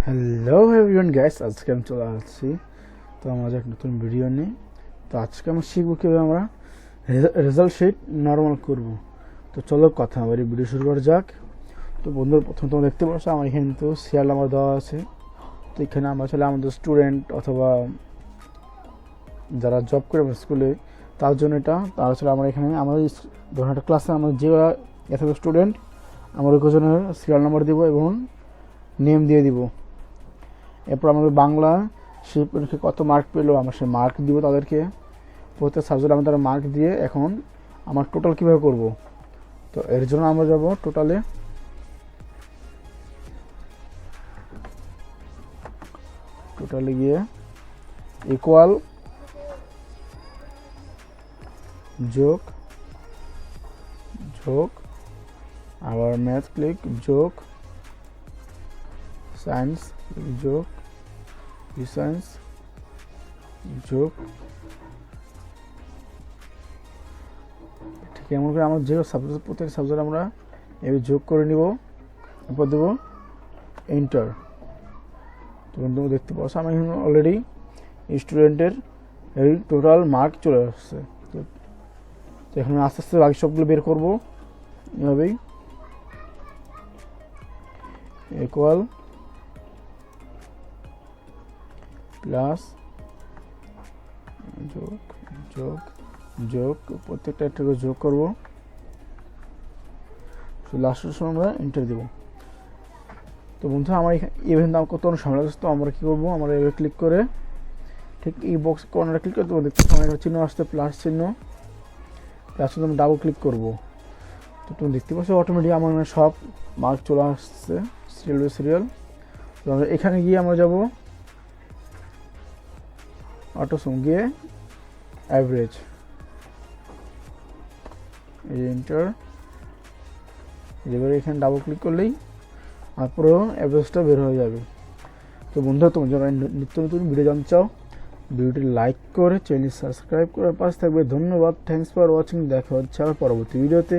Hello everyone guys, আজকে আমি চলে আসছি তো আমাদের এক নতুন ভিডিও নিয়ে। তো আজকে আমরা শিখবো কীভাবে আমরা রেজাল্ট শিট নর্মাল করব। তো চলো কথা আমার এই ভিডিও শুরু করা যাক। তো বন্ধুরা, প্রথমে তোমরা দেখতে পাচ্ছ আমার এখানে তো সিরিয়াল নাম্বার দেওয়া আছে। তো এখানে আমরা আসলে আমাদের স্টুডেন্ট অথবা যারা জব করে স্কুলে তার জন্য এটা। তার আসলে আমরা এখানে আমাদের ধরুন একটা ক্লাসে আমরা যে এত স্টুডেন্ট আমরা ওজনের সিরিয়াল নাম্বার দেবো এবং নেম দিয়ে দিব। এরপর আমাদের বাংলা সে পরীক্ষায় কত মার্ক পেলো আমরা সে মার্ক দিব তাদেরকে। প্রত্যেক সাবজেক্ট আমরা তারা মার্ক দিয়ে এখন আমার টোটাল কীভাবে করব। তো এর জন্য আমরা যাব টোটালে গিয়ে ইকুয়াল যোগ যোগ আবার ম্যাথ ক্লিক যোগ সায়েন্স যোগ সায়েন্স যোগ, ঠিক এমন করে আমার যে সাবজেক্ট প্রত্যেক সাবজেক্ট আমরা এভাবে যোগ করে নিব। এরপর দেবো এন্টার। তো তুমি দেখতে পাচ্ছ আমি অলরেডি স্টুডেন্টের এই টোটাল মার্ক চলে আসছে। তো এখন আস্তে আস্তে বাকি সবগুলো বের করবো এভাবেই। ইকুয়াল প্লাস যোগ যোগ যোগ, প্রত্যেকটা একটা করে যোগ করবো। লাস্টের সময় আমরা এন্টার দেবো। তো বন্ধু আমার এখানে দাম কত সময় লাগছে। তো আমরা কী করবো, আমরা এভাবে ক্লিক করে ঠিক এই বক্স কর্নারে ক্লিক করে দেবো। দেখতে সময় চিহ্ন আসতে প্লাস চিহ্ন, প্লাস চিহ্ন আমি ডাবল ক্লিক করবো। তো তুমি দেখতে পাচ্ছ অটোমেটিক আমার সব মার্ক চলে আসছে সিরিয়াল বাই সিরিয়াল। তো আমরা এখানে গিয়ে আমরা যাবো অটোসম, গিয়ে অ্যাভারেজ, এই এন্টার। এবারে এখানে ডাবল ক্লিক করলেই আর পুরো অ্যাভারেজটা বের হয়ে যাবে। তো বন্ধুরা, তোমরা যারা নিত্য নতুন ভিডিও জানতে চাও ভিডিওটি লাইক করে চ্যানেল সাবস্ক্রাইব করার পাশে থাকবে। ধন্যবাদ, থ্যাংকস ফর ওয়াচিং। দেখা হচ্ছে আবার পরবর্তী ভিডিওতে।